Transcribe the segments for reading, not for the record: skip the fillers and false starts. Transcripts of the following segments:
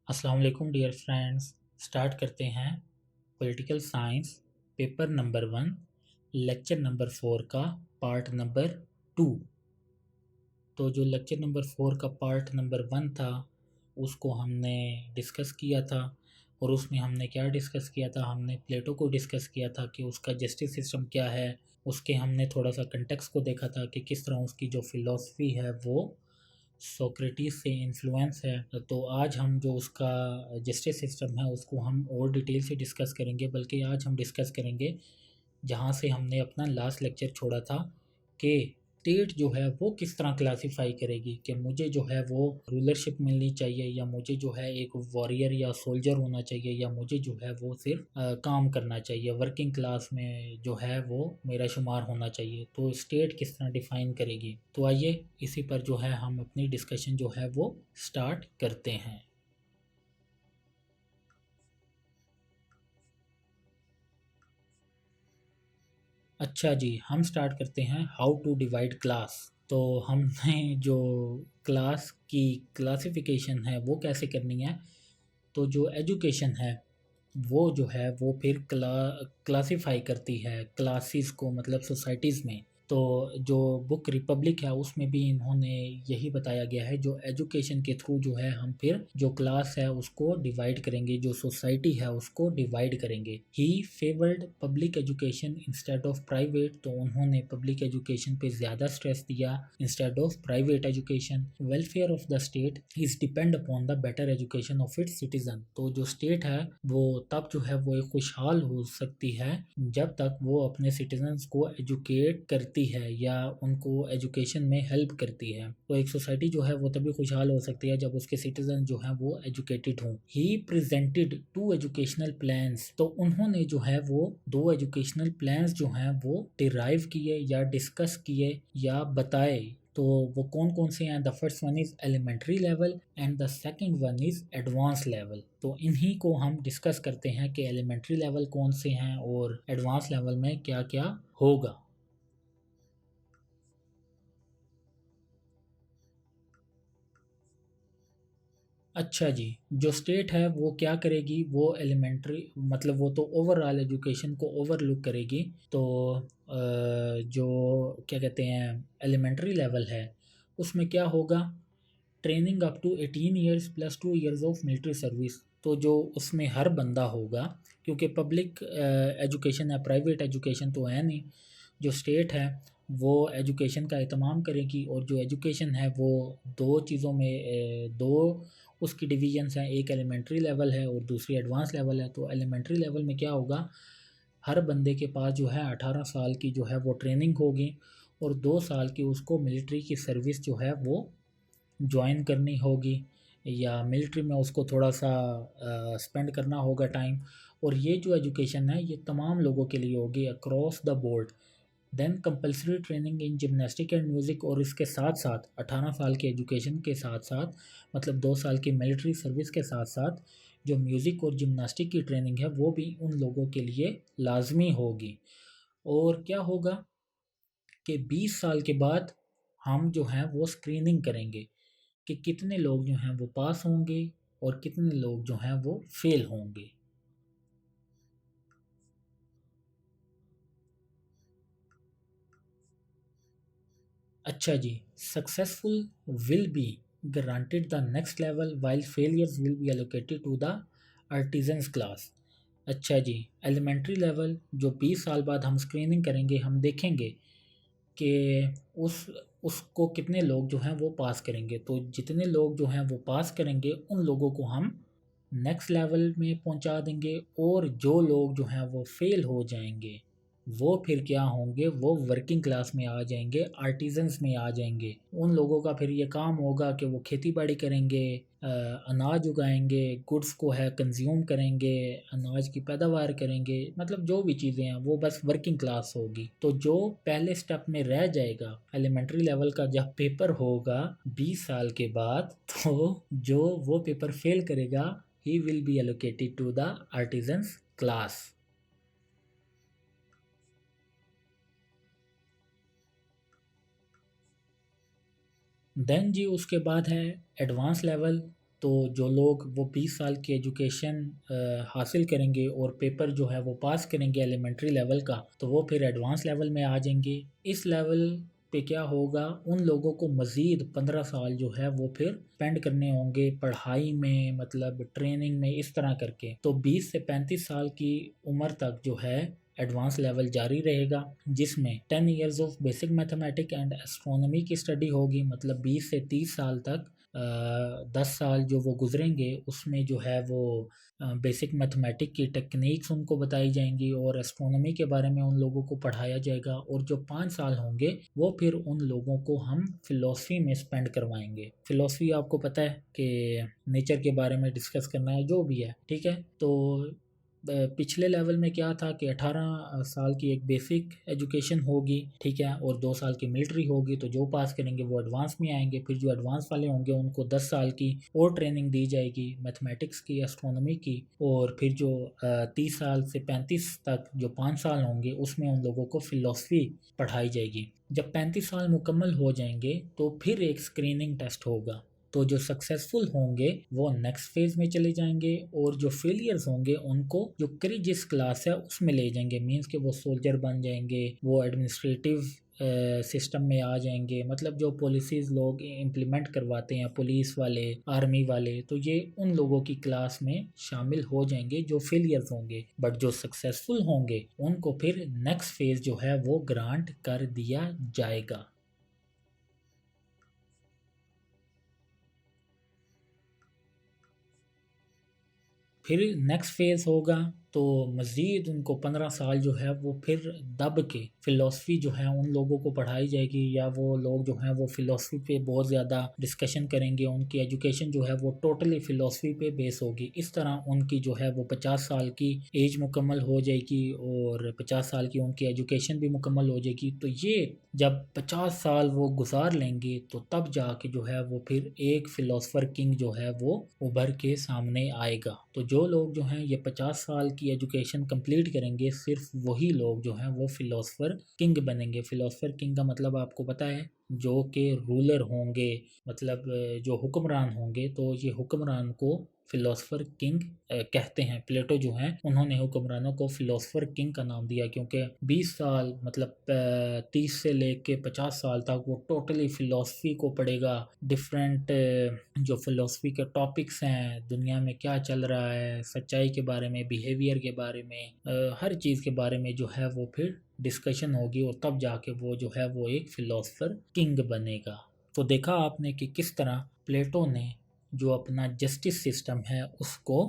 अस्सलाम वालेकुम dear friends. Start करते हैं political science paper number 1 lecture number 4 का पार्ट नंबर 2। तो जो लेक्चर नंबर 4 का पार्ट नंबर 1 था उसको हमने डिस्कस किया था। और उसमें हमने क्या डिस्कस किया था, हमने प्लेटो को डिस्कस किया था कि उसका जस्टिस सिस्टम क्या है। उसके हमने थोड़ा सा कंटेक्स्ट को देखा था कि किस तरह उसकी जो फिलॉसफी है वो सोक्रेटिस से इन्फ्लुएंस है। तो आज हम जो उसका जस्टिस सिस्टम है उसको हम और डिटेल से डिस्कस करेंगे, बल्कि आज हम डिस्कस करेंगे जहाँ से हमने अपना लास्ट लेक्चर छोड़ा था कि स्टेट जो है वो किस तरह क्लासिफाई करेगी कि मुझे जो है वो रूलरशिप मिलनी चाहिए, या मुझे जो है एक वॉरियर या सोल्जर होना चाहिए, या मुझे जो है वो सिर्फ काम करना चाहिए, वर्किंग क्लास में जो है वो मेरा शुमार होना चाहिए। तो स्टेट किस तरह डिफाइन करेगी। तो आइए इसी पर जो है हम अपनी डिस्कशन जो है वो स्टार्ट करते हैं। अच्छा जी, हम स्टार्ट करते हैं हाउ टू डिवाइड क्लास। तो हमने जो क्लास की क्लासिफिकेशन है वो कैसे करनी है। तो जो एजुकेशन है वो जो है वो फिर क्लासिफाई करती है क्लासेस को, मतलब सोसाइटीज़ में। तो जो बुक रिपब्लिक है उसमें भी इन्होंने यही बताया गया है, जो एजुकेशन के थ्रू जो है हम फिर जो क्लास है उसको डिवाइड करेंगे, जो सोसाइटी है उसको डिवाइड करेंगे। He favoured public education instead of private. तो उन्होंने पब्लिक एजुकेशन पे ज़्यादा स्ट्रेस दिया instead of private education. Welfare of the state is depend upon the better education of its citizen. तो जो स्टेट है वो तब जो है वो एक खुशहाल हो सकती है जब तक वो अपने सिटीजन्स को एजुकेट करती है या उनको एजुकेशन में हेल्प करती है। तो एक सोसाइटी जो है वो तभी खुशहाल हो सकती है जब उसके सिटीजन जो है वो एजुकेटेड हों। He presented 2 educational plans. तो उन्होंने जो है वो 2 एजुकेशनल प्लान्स जो हैं वो डिराइव किए या डिस्कस किए या बताए। तो वो कौन कौन से हैं। The first one is elementary level and the second one is advance level. तो इन्हीं को हम डिस्कस करते हैं कि एलिमेंट्री लेवल कौन से हैं और एडवांस लेवल में क्या क्या होगा। अच्छा जी, जो स्टेट है वो क्या करेगी, वो एलिमेंट्री मतलब वो तो ओवरऑल एजुकेशन को ओवरलुक करेगी। तो जो क्या कहते हैं एलिमेंट्री लेवल है उसमें क्या होगा, training up to 18 years plus 2 years of military service. तो जो उसमें हर बंदा होगा, क्योंकि पब्लिक एजुकेशन है, प्राइवेट एजुकेशन तो है नहीं। जो स्टेट है वो एजुकेशन का एहतमाम करेगी, और जो एजुकेशन है वो दो चीज़ों में दो उसकी डिवीजन्स हैं, एक एलिमेंट्री लेवल है और दूसरी एडवांस लेवल है। तो एलिमेंट्री लेवल में क्या होगा, हर बंदे के पास जो है 18 साल की जो है वो ट्रेनिंग होगी, और 2 साल की उसको मिलिट्री की सर्विस जो है वो ज्वाइन करनी होगी, या मिलिट्री में उसको थोड़ा सा स्पेंड करना होगा टाइम। और ये जो एजुकेशन है ये तमाम लोगों के लिए होगी across the board. Then compulsory training in gymnastic and music. और इसके साथ साथ 18 साल की एजुकेशन के साथ साथ, मतलब 2 साल की मिलिट्री सर्विस के साथ साथ, जो म्यूज़िक और जिमनास्टिक की ट्रेनिंग है वो भी उन लोगों के लिए लाजमी होगी। और क्या होगा कि 20 साल के बाद हम जो हैं वो स्क्रीनिंग करेंगे कि कितने लोग जो हैं वो पास होंगे और कितने लोग जो हैं वो फेल होंगे। अच्छा जी, successful will be granted the next level while failures will be allocated to the artisans class. अच्छा जी, एलिमेंट्री लेवल जो 20 साल बाद हम स्क्रीनिंग करेंगे, हम देखेंगे कि उस उसको कितने लोग जो हैं वो पास करेंगे। तो जितने लोग जो हैं वो पास करेंगे उन लोगों को हम नेक्स्ट लेवल में पहुंचा देंगे, और जो लोग जो हैं वो फेल हो जाएंगे वो फिर क्या होंगे, वो वर्किंग क्लास में आ जाएंगे, आर्टिजन्स में आ जाएंगे। उन लोगों का फिर ये काम होगा कि वो खेती बाड़ी करेंगे, अनाज उगाएंगे, गुड्स को है कंज्यूम करेंगे, अनाज की पैदावार करेंगे, मतलब जो भी चीज़ें हैं वो बस वर्किंग क्लास होगी। तो जो पहले स्टेप में रह जाएगा एलिमेंट्री लेवल का जब पेपर होगा 20 साल के बाद, तो जो वो पेपर फेल करेगा he will be allocated to the artisans class। Then जी उसके बाद है एडवांस लेवल। तो जो लोग वो 20 साल की एजुकेशन हासिल करेंगे और पेपर जो है वो पास करेंगे एलिमेंट्री लेवल का, तो वो फिर एडवांस लेवल में आ जाएंगे। इस लेवल पे क्या होगा, उन लोगों को मज़ीद 15 साल जो है वो फिर स्पेंड करने होंगे पढ़ाई में, मतलब ट्रेनिंग में, इस तरह करके। तो 20 से 35 साल की उम्र तक जो है एडवांस लेवल जारी रहेगा, जिसमें 10 years of basic mathematic and astronomy की स्टडी होगी। मतलब 20 से 30 साल तक 10 साल जो वो गुजरेंगे उसमें जो है वो बेसिक मैथमेटिक की टेक्निक्स उनको बताई जाएंगी और एस्ट्रोनॉमी के बारे में उन लोगों को पढ़ाया जाएगा। और जो 5 साल होंगे वो फिर उन लोगों को हम फ़िलोसफी में स्पेंड करवाएंगे। फ़िलोसफी आपको पता है कि नेचर के बारे में डिस्कस करना है, जो भी है, ठीक है। तो पिछले लेवल में क्या था कि 18 साल की एक बेसिक एजुकेशन होगी, ठीक है, और 2 साल की मिलिट्री होगी। तो जो पास करेंगे वो एडवांस में आएंगे। फिर जो एडवांस वाले होंगे उनको 10 साल की और ट्रेनिंग दी जाएगी मैथमेटिक्स की, एस्ट्रोनॉमी की। और फिर जो 30 साल से 35 तक जो 5 साल होंगे उसमें उन लोगों को फ़िलोसफी पढ़ाई जाएगी। जब 35 साल मुकम्मल हो जाएंगे तो फिर एक स्क्रीनिंग टेस्ट होगा। तो जो सक्सेसफुल होंगे वो नेक्स्ट फेज़ में चले जाएंगे, और जो फेलियर्स होंगे उनको जो जिस क्लास है उसमें ले जाएंगे। मींस कि वो सोल्जर बन जाएंगे, वो एडमिनिस्ट्रेटिव सिस्टम में आ जाएंगे। मतलब जो पॉलिसीज़ लोग इम्प्लीमेंट करवाते हैं, पुलिस वाले, आर्मी वाले, तो ये उन लोगों की क्लास में शामिल हो जाएंगे जो फेलियर्स होंगे। बट जो सक्सेसफुल होंगे उनको फिर नेक्स्ट फेज़ जो है वो ग्रांट कर दिया जाएगा। फिर नेक्स्ट फेज़ होगा तो मज़ीद उनको 15 साल जो है वो फिर दब के फ़िलोसफी जो है उन लोगों को पढ़ाई जाएगी, या वो लोग जो हैं वो फ़िलोसफी पे बहुत ज़्यादा डिस्कशन करेंगे। उनकी एजुकेशन जो है वो टोटली फ़िलोसफी पे बेस होगी। इस तरह उनकी जो है वो 50 साल की एज मुकम्मल हो जाएगी और 50 साल की उनकी एजुकेशन भी मुकम्मल हो जाएगी। तो ये जब 50 साल वो गुजार लेंगे तो तब जाके जो है वो फिर एक फ़िलोसफर किंग जो है वो उभर के सामने आएगा। तो जो लोग जो हैं ये 50 साल की एजुकेशन कंप्लीट करेंगे, सिर्फ वही लोग जो हैं वो फ़िलोसफर किंग बनेंगे। फ़िलोसफर किंग का मतलब आपको पता है, जो कि रूलर होंगे, मतलब जो हुक्मरान होंगे। तो ये हुक्मरान को फ़िलोसफर किंग कहते हैं। प्लेटो जो हैं उन्होंने हुक्मरानों को फ़िलोसफर किंग का नाम दिया, क्योंकि 20 साल मतलब 30 से लेके 50 साल तक वो टोटली फ़िलोसफी को पढ़ेगा। डिफरेंट जो फ़िलोसफी के टॉपिक्स हैं, दुनिया में क्या चल रहा है, सच्चाई के बारे में, बिहेवियर के बारे में, हर चीज़ के बारे में जो है वो फिर डिस्कशन होगी, और तब जाके वो जो है वो एक फ़िलोसफर किंग बनेगा। तो देखा आपने कि किस तरह प्लेटो ने जो अपना जस्टिस सिस्टम है उसको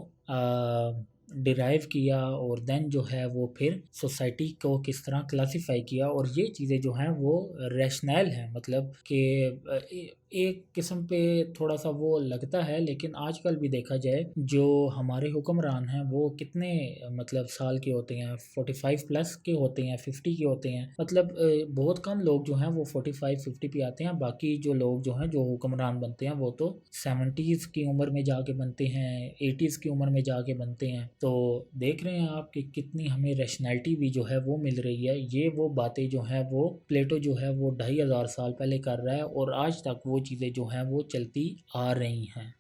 डिराइव किया, और देन जो है वो फिर सोसाइटी को किस तरह क्लासिफाई किया। और ये चीज़ें जो हैं वो रैशनल हैं, मतलब कि एक किस्म पे थोड़ा सा वो लगता है, लेकिन आजकल भी देखा जाए जो हमारे हुक्मरान हैं वो कितने मतलब साल के होते हैं, 45 प्लस के होते हैं, 50 के होते हैं। मतलब बहुत कम लोग जो हैं वो 45 50 पे आते हैं। बाकी जो लोग जो हैं जो हुक्मरान बनते हैं वो तो 70s की उम्र में जाके बनते हैं, 80s की उम्र में जाके बनते हैं। तो देख रहे हैं आप कि कितनी हमें रैशनैलिटी भी जो है वो मिल रही है। ये वो बातें जो हैं वो प्लेटो जो है वो 2500 साल पहले कर रहा है, और आज तक वो चीज़ें जो हैं वो चलती आ रही हैं।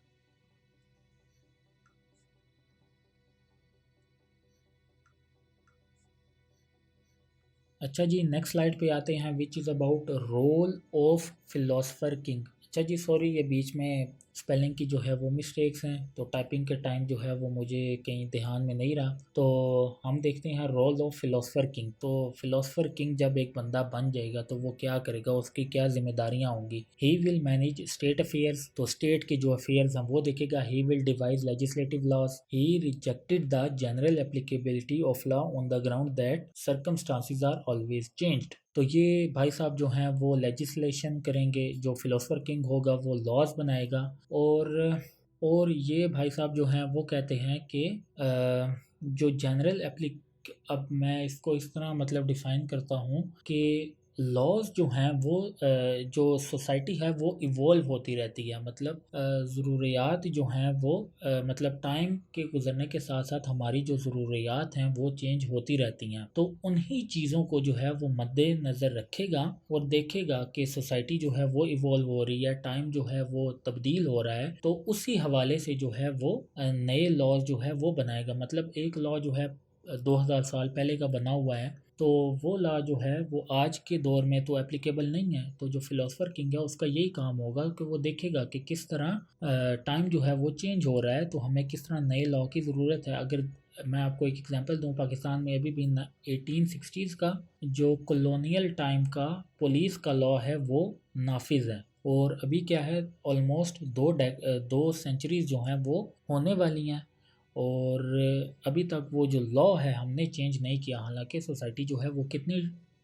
अच्छा जी, नेक्स्ट स्लाइड पे आते हैं, which is about role of philosopher king. अच्छा जी, सॉरी, ये बीच में स्पेलिंग की जो है वो मिस्टेक्स हैं, तो टाइपिंग के टाइम जो है वो मुझे कहीं ध्यान में नहीं रहा। तो हम देखते हैं रोल ऑफ फिलोसफर किंग। तो फिलोसफर किंग जब एक बंदा बन जाएगा तो वो क्या करेगा, उसकी क्या जिम्मेदारियां होंगी। He will manage state affairs, तो स्टेट के जो अफेयर्स हैं वो देखेगा। He will devise legislative laws. He rejected the general applicability of law on the ground that circumstances are always changed. तो ये भाई साहब जो हैं वो लेजिस्लेशन करेंगे। जो फिलोसफर किंग होगा वो लॉज बनाएगा। और और ये भाई साहब जो हैं वो कहते हैं कि जो जनरल एप्लीक अब मैं इसको इस तरह मतलब डिफ़ाइन करता हूँ कि लॉज जो हैं वो जो सोसाइटी है वो इवॉल्व होती रहती है, मतलब ज़रूरियात जो हैं वो मतलब टाइम के गुज़रने के साथ साथ हमारी जो ज़रूरियात हैं वो चेंज होती रहती हैं। तो उन्हीं चीज़ों को जो है वो मद्देनज़र रखेगा और देखेगा कि सोसाइटी जो है वो इवॉल्व हो रही है, टाइम जो है वो तब्दील हो रहा है, तो उसी हवाले से जो है वो नए लॉज जो है वो बनाएगा। मतलब एक लॉ जो है 2000 साल पहले का बना हुआ है, तो वो लॉ जो है वो आज के दौर में तो एप्लीकेबल नहीं है। तो जो फिलोसफर किंग है उसका यही काम होगा कि वो देखेगा कि किस तरह टाइम जो है वो चेंज हो रहा है, तो हमें किस तरह नए लॉ की ज़रूरत है। अगर मैं आपको एक एग्जांपल दूं, पाकिस्तान में अभी भी 1860s का जो कॉलोनियल टाइम का पुलिस का लॉ है वो नाफिज है, और अभी क्या है, ऑलमोस्ट 2 सेंचुरीज जो हैं वो होने वाली हैं, और अभी तक वो जो लॉ है हमने चेंज नहीं किया, हालांकि सोसाइटी जो है वो कितनी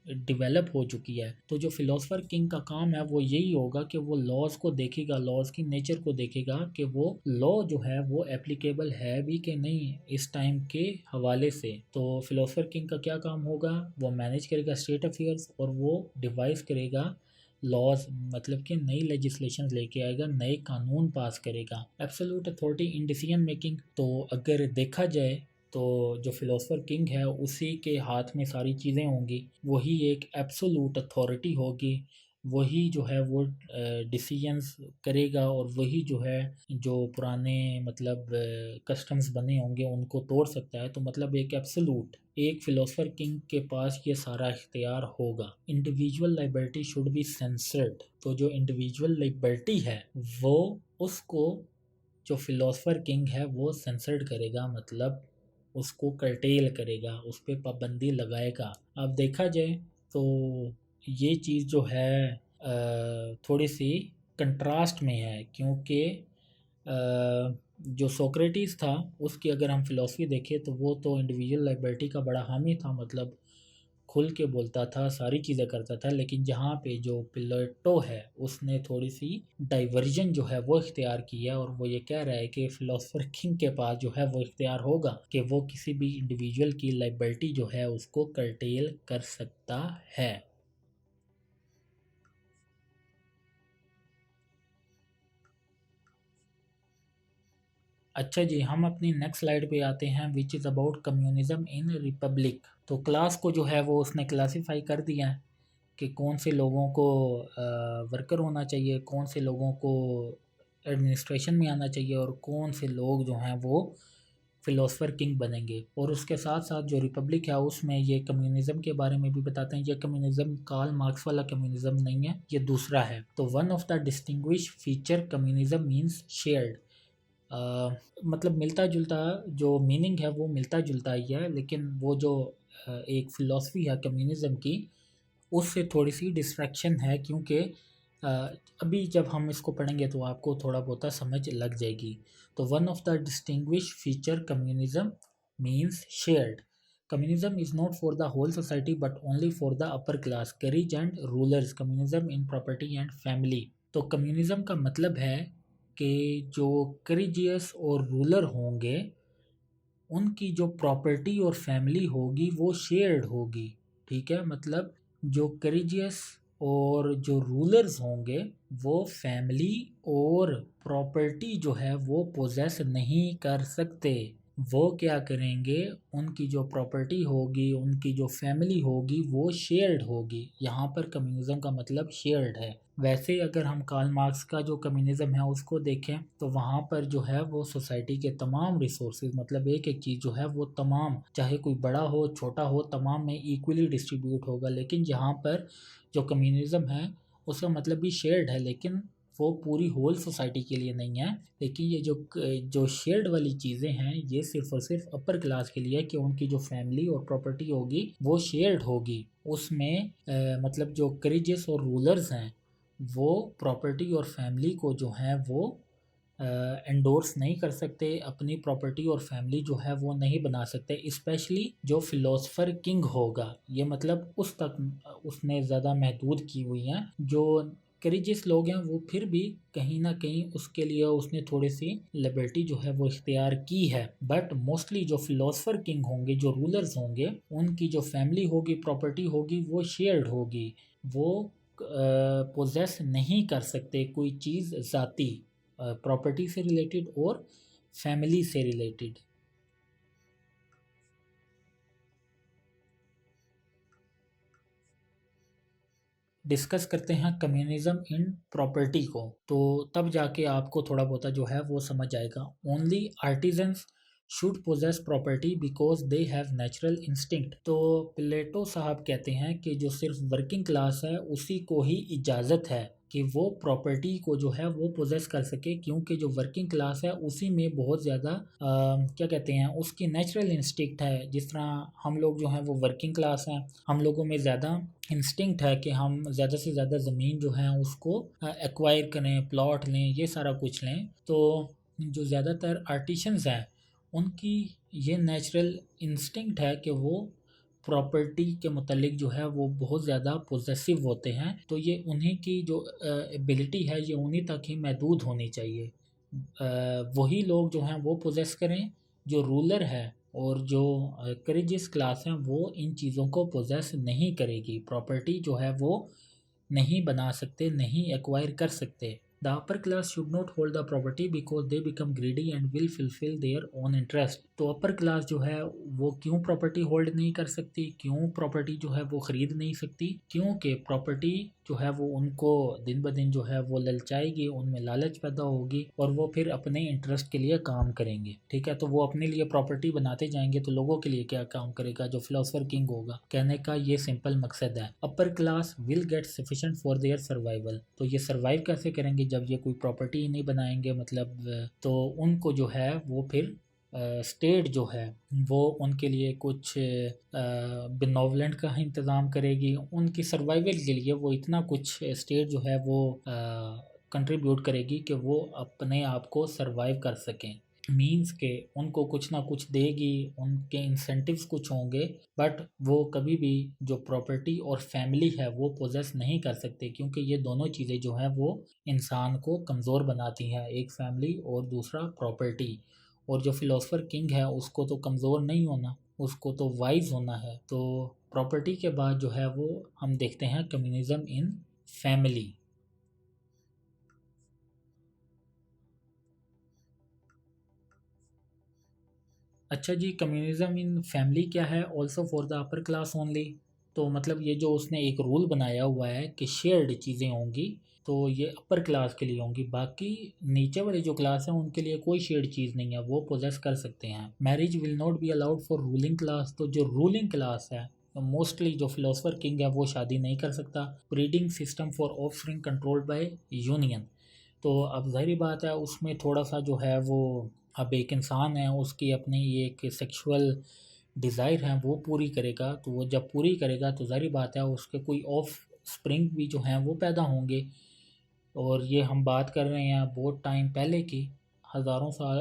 डेवलप हो चुकी है। तो जो फिलोसफर किंग का काम है वो यही होगा कि वो लॉज को देखेगा, लॉज की नेचर को देखेगा कि वो लॉ जो है वो एप्लीकेबल है भी कि नहीं इस टाइम के हवाले से। तो फिलोसफर किंग का क्या काम होगा, वो मैनेज करेगा स्टेट अफेयर्स, और वो डिवाइस करेगा लॉज, मतलब कि नई लेजिस्लेशन लेके आएगा, नए कानून पास करेगा। Absolute authority in decision making, तो अगर देखा जाए तो जो फिलोसफर किंग है उसी के हाथ में सारी चीज़ें होंगी, वही एक एब्सोल्यूट अथॉरिटी होगी, वही जो है वो डिसीजंस करेगा, और वही जो है जो पुराने मतलब कस्टम्स बने होंगे उनको तोड़ सकता है। तो मतलब एक एब्सोल्यूट एक फिलोसफर किंग के पास ये सारा इख्तियार होगा। Individual liberty should be censored, तो जो इंडिविजुअल लिबर्टी है वो उसको जो फिलोसफर किंग है वो सेंसर्ड करेगा, मतलब उसको कर्टेल करेगा, उस पर पाबंदी लगाएगा। अब देखा जाए तो ये चीज़ जो है थोड़ी सी कंट्रास्ट में है, क्योंकि जो सोक्रेटिस था उसकी अगर हम फिलॉसफी देखें तो वो तो इंडिविजुअल लिबर्टी का बड़ा हामी था, मतलब खुल के बोलता था, सारी चीज़ें करता था। लेकिन जहाँ पे जो प्लेटो है उसने थोड़ी सी डाइवर्जन जो है वो इख्तियार किया है, और वो ये कह रहा है कि फिलोसफर किंग के पास जो है वो इख्तियार होगा कि वो किसी भी इंडिविजुअल की लिबर्टी जो है उसको कर्टेल कर सकता है। अच्छा जी, हम अपनी नेक्स्ट स्लाइड पे आते हैं, which is about communism in Republic. तो क्लास को जो है वो उसने क्लासीफाई कर दिया है कि कौन से लोगों को वर्कर होना चाहिए, कौन से लोगों को एडमिनिस्ट्रेशन में आना चाहिए, और कौन से लोग जो हैं वो फिलोसफर किंग बनेंगे। और उसके साथ साथ जो रिपब्लिक है उसमें ये कम्युनिज़म के बारे में भी बताते हैं। ये कम्युनिज़म कार्ल मार्क्स वाला कम्युनिज़म नहीं है, ये दूसरा है। तो one of the distinguish feature communism means shared, मतलब मिलता जुलता, जो मीनिंग है वो मिलता जुलता ही है, लेकिन वो जो एक फ़िलॉसफी है कम्युनिज़म की उससे थोड़ी सी डिस्ट्रैक्शन है, क्योंकि अ, अभी जब हम इसको पढ़ेंगे तो आपको थोड़ा बहुत समझ लग जाएगी। तो one of the distinguish feature communism means shared. Communism is not for the whole society but only for the upper class, courage and rulers, communism in property and family. तो कम्युनिज्म का मतलब है कि जो करेजियस और ruler होंगे उनकी जो प्रॉपर्टी और फैमिली होगी वो शेयर्ड होगी। ठीक है, मतलब जो करेजियस और जो रूलर्स होंगे वो फैमिली और प्रॉपर्टी जो है वो पोजेस नहीं कर सकते। वो क्या करेंगे, उनकी जो प्रॉपर्टी होगी, उनकी जो फैमिली होगी वो शेयर्ड होगी। यहाँ पर कम्युनिज्म का मतलब शेयर्ड है। वैसे अगर हम कार्ल मार्क्स का जो कम्युनिज्म है उसको देखें तो वहाँ पर जो है वो सोसाइटी के तमाम रिसोर्सेज, मतलब एक एक चीज़ जो है वो तमाम, चाहे कोई बड़ा हो छोटा हो, तमाम में इक्वली डिस्ट्रीब्यूट होगा। लेकिन यहाँ पर जो कम्युनिज्म है उसका मतलब भी शेयर्ड है, लेकिन वो पूरी होल सोसाइटी के लिए नहीं है। लेकिन ये जो शेयर्ड वाली चीज़ें हैं ये सिर्फ और सिर्फ अपर क्लास के लिए है, कि उनकी जो फैमिली और प्रॉपर्टी होगी वो शेयर्ड होगी। उसमें मतलब जो करेजियस और रूलर्स हैं वो प्रॉपर्टी और फैमिली को जो है वो एंडोर्स नहीं कर सकते, अपनी प्रॉपर्टी और फैमिली जो है वो नहीं बना सकते। स्पेशली जो फिलोसफर किंग होगा, ये मतलब उस तक उसने ज़्यादा महदूद की हुई हैं। जो करेजियस लोग हैं वो फिर भी कहीं ना कहीं उसके लिए उसने थोड़ी सी लिबर्टी जो है वो इख्तियार की है, बट मोस्टली जो फिलोसफर किंग होंगे, जो रूलर्स होंगे, उनकी जो फैमिली होगी, प्रॉपर्टी होगी वो शेयर्ड होगी। वो पोजेस नहीं कर सकते कोई चीज़ ज़ाती, प्रॉपर्टी से रिलेटेड और फैमिली से रिलेटेड। डिस्कस करते हैं कम्युनिज्म इन प्रॉपर्टी को, तो तब जाके आपको थोड़ा बहुत जो है वो समझ आएगा। Only artisans should possess property because they have natural instinct. तो प्लेटो साहब कहते हैं कि जो सिर्फ वर्किंग क्लास है उसी को ही इजाज़त है कि वो प्रॉपर्टी को जो है वो पोजेस कर सके, क्योंकि जो वर्किंग क्लास है उसी में बहुत ज़्यादा क्या कहते हैं, उसकी नेचुरल इंस्टिंक्ट है। जिस तरह हम लोग जो हैं वो वर्किंग क्लास हैं, हम लोगों में ज़्यादा इंस्टिंक्ट है कि हम ज़्यादा से ज़्यादा ज़मीन जो है उसको एक्वायर करें, प्लॉट लें, ये सारा कुछ लें। तो जो ज़्यादातर आर्टिशंस हैं उनकी ये नेचुरल इंस्टिंक्ट है कि वो प्रॉपर्टी के मतलब जो है वो बहुत ज़्यादा पोजेसिव होते हैं। तो ये उन्हीं की जो एबिलिटी है ये उन्हीं तक ही महदूद होनी चाहिए। वही लोग जो हैं वो पोजेस करें, जो रूलर है और जो करेजियस क्लास हैं वो इन चीज़ों को पोजेस नहीं करेगी। प्रॉपर्टी जो है वो नहीं बना सकते, नहीं एक्वायर कर सकते। The upper class should not hold the property because they become greedy and will fulfil their own interest. तो अपर क्लास जो है वो क्यों प्रॉपर्टी होल्ड नहीं कर सकती, क्यों प्रॉपर्टी जो है वो ख़रीद नहीं सकती? क्योंकि प्रॉपर्टी जो है वो उनको दिन ब दिन जो है वो ललचाएगी, उनमें लालच पैदा होगी और वो फिर अपने इंटरेस्ट के लिए काम करेंगे। ठीक है, तो वो अपने लिए प्रॉपर्टी बनाते जाएंगे तो लोगों के लिए क्या काम करेगा? जो फिलोसफर किंग होगा। कहने का ये सिंपल मकसद है, upper class will get sufficient for their survival. तो ये सर्वाइव कैसे करेंगे जब ये कोई प्रॉपर्टी ही नहीं बनाएंगे? मतलब तो उनको जो है वो फिर स्टेट जो है वो उनके लिए कुछ बेनोवलेंट का इंतज़ाम करेगी। उनकी सर्वाइवल के लिए वो इतना कुछ स्टेट जो है वो कंट्रीब्यूट करेगी कि वो अपने आप को सर्वाइव कर सकें। मीन्स के उनको कुछ ना कुछ देगी, उनके इंसेंटिव्स कुछ होंगे, बट वो कभी भी जो प्रॉपर्टी और फैमिली है वो पोजेस नहीं कर सकते, क्योंकि ये दोनों चीज़ें जो हैं वो इंसान को कमज़ोर बनाती हैं, एक फैमिली और दूसरा प्रॉपर्टी। और जो फिलोसफर किंग है उसको तो कमज़ोर नहीं होना, उसको तो वाइज होना है। तो प्रॉपर्टी के बाद जो है वो हम देखते हैं कम्युनिज्म इन फैमिली। अच्छा जी, कम्युनिज्म इन फैमिली क्या है? Also for the upper class only. तो मतलब ये जो उसने एक रूल बनाया हुआ है कि शेयर्ड चीज़ें होंगी, तो ये अपर क्लास के लिए होंगी, बाकी नीचे वाली जो क्लास है उनके लिए कोई शेयर्ड चीज़ नहीं है, वो पोजेस कर सकते हैं। Marriage will not be allowed for ruling class. तो जो रूलिंग क्लास है मोस्टली जो फिलोसफर किंग है वो शादी नहीं कर सकता। Breeding system for offspring controlled by union. तो अब ज़ाहिर बात है उसमें थोड़ा सा जो है वो, अब एक इंसान है उसकी अपनी एक सेक्सुअल डिज़ायर है वो पूरी करेगा, तो वो जब पूरी करेगा तो ज़ाहिर बात है उसके कोई ऑफ स्प्रिंग भी जो हैं वो पैदा होंगे। और ये हम बात कर रहे हैं बहुत टाइम पहले की, हज़ारों साल,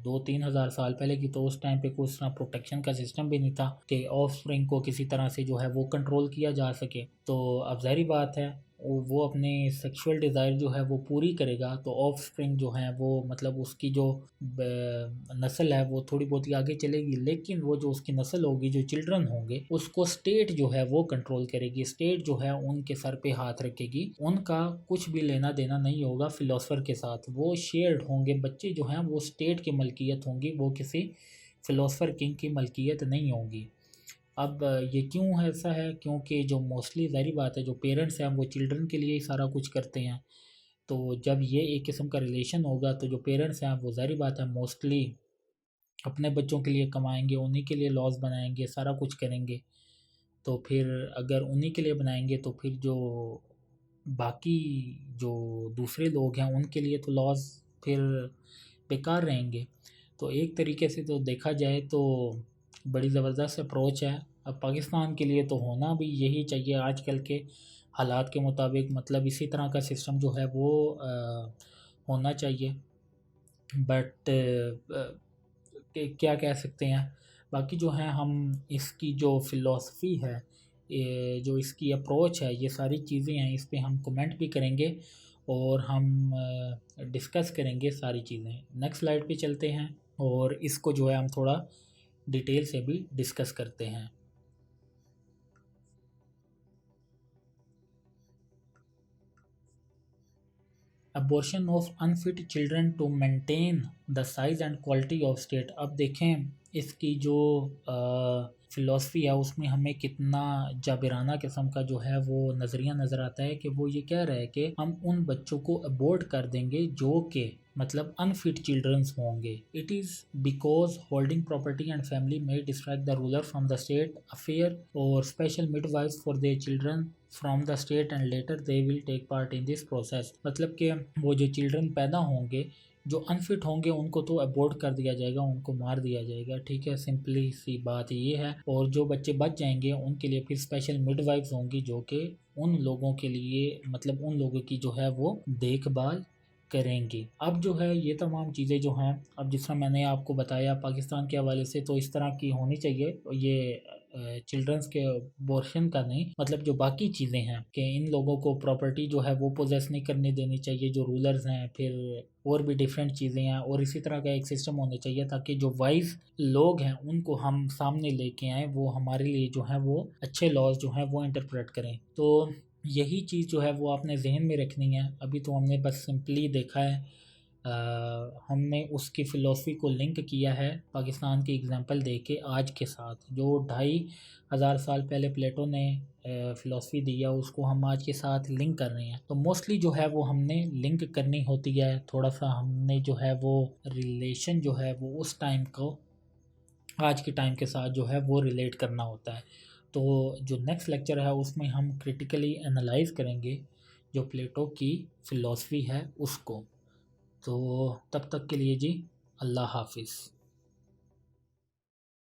2-3 हज़ार साल पहले की। तो उस टाइम पे कोई इस तरह प्रोटेक्शन का सिस्टम भी नहीं था कि ऑफ स्प्रिंग को किसी तरह से जो है वो कंट्रोल किया जा सके। तो अब ज़ाहिर बात है वो अपनी सेक्सुअल डिज़ायर जो है वो पूरी करेगा, तो ऑफ स्प्रिंग जो है वो मतलब उसकी जो नस्ल है वो थोड़ी बहुत ही आगे चलेगी, लेकिन वो जो उसकी नस्ल होगी, जो चिल्ड्रन होंगे, उसको स्टेट जो है वो कंट्रोल करेगी। स्टेट जो है उनके सर पे हाथ रखेगी, उनका कुछ भी लेना देना नहीं होगा फिलोसफर के साथ। वो शेयर्ड होंगे, बच्चे जो हैं वो स्टेट की मलकियत होंगी, वो किसी फिलोसफर किंग की मलकियत नहीं होंगी। अब ये क्यों ऐसा है? क्योंकि जो मोस्टली ज़ाहिर बात है जो पेरेंट्स हैं वो चिल्ड्रन के लिए ही सारा कुछ करते हैं। तो जब ये एक किस्म का रिलेशन होगा तो जो पेरेंट्स हैं वो ज़ाहिर बात है मोस्टली अपने बच्चों के लिए कमाएंगे, उन्हीं के लिए लॉज बनाएंगे, सारा कुछ करेंगे। तो फिर अगर उन्हीं के लिए बनाएंगे तो फिर जो बाकी जो दूसरे लोग हैं उनके लिए तो लॉज फिर बेकार रहेंगे। तो एक तरीके से तो देखा जाए तो बड़ी ज़बरदस्त अप्रोच है। अब पाकिस्तान के लिए तो होना भी यही चाहिए आजकल के हालात के मुताबिक, मतलब इसी तरह का सिस्टम जो है वो होना चाहिए। बट क्या कह सकते हैं, बाकी जो है हम इसकी जो फ़िलॉसफ़ी है, ये जो इसकी अप्रोच है, ये सारी चीज़ें हैं, इस पे हम कमेंट भी करेंगे और हम डिस्कस करेंगे सारी चीज़ें। नेक्स्ट स्लाइड पे चलते हैं और इसको जो है हम थोड़ा डिटेल से भी डिस्कस करते हैं। Abortion of unfit children to maintain the size and quality of state. अब देखें इसकी जो फ़िलॉसफ़ी है उसमें हमें कितना जाबिराना किस्म का जो है वो नज़रिया नज़र आता है कि वो ये कह रहा है कि हम उन बच्चों को अबॉर्ट कर देंगे जो कि मतलब अनफिट चिल्ड्रंस होंगे। It is because holding property and family में distract the ruler from the state affair और special midwifes for their children from the state and later they will take part in this process. मतलब कि वो जो children पैदा होंगे जो unfit होंगे उनको तो अबॉर्ट कर दिया जाएगा, उनको मार दिया जाएगा, ठीक है, सिंपली सी बात ये है। और जो बच्चे बच जाएंगे उनके लिए फिर स्पेशल मिडवाइफ्स होंगी जो कि उन लोगों के लिए मतलब उन लोगों की जो है वो देखभाल करेंगी। अब जो है ये तमाम चीज़ें जो हैं, अब जिस तरह मैंने आपको बताया पाकिस्तान के हवाले से, तो इस तरह की होनी चाहिए ये चिल्ड्रंस के अबॉर्शन का नहीं, मतलब जो बाकी चीज़ें हैं कि इन लोगों को प्रॉपर्टी जो है वो पोजेस नहीं करने देनी चाहिए जो रूलर्स हैं, फिर और भी डिफरेंट चीज़ें हैं, और इसी तरह का एक सिस्टम होना चाहिए ताकि जो वाइज लोग हैं उनको हम सामने लेके आएँ, वो हमारे लिए जो है वो अच्छे लॉज जो हैं वो इंटरप्रेट करें। तो यही चीज़ जो है वो आपने जहन में रखनी है। अभी तो हमने बस सिंपली देखा है, हमने उसकी फ़िलॉसफी को लिंक किया है पाकिस्तान की एग्जांपल दे के आज के साथ। जो 2500 साल पहले प्लेटो ने फ़िलॉसफी दी है उसको हम आज के साथ लिंक कर रहे हैं। तो मोस्टली जो है वो हमने लिंक करनी होती है, थोड़ा सा हमने जो है वो रिलेशन जो है वो उस टाइम को आज के टाइम के साथ जो है वो रिलेट करना होता है। तो जो नेक्स्ट लेक्चर है उसमें हम क्रिटिकली एनालाइज करेंगे जो प्लेटो की फ़िलॉसफी है उसको। तो तब तक के लिए जी, अल्लाह हाफिज़।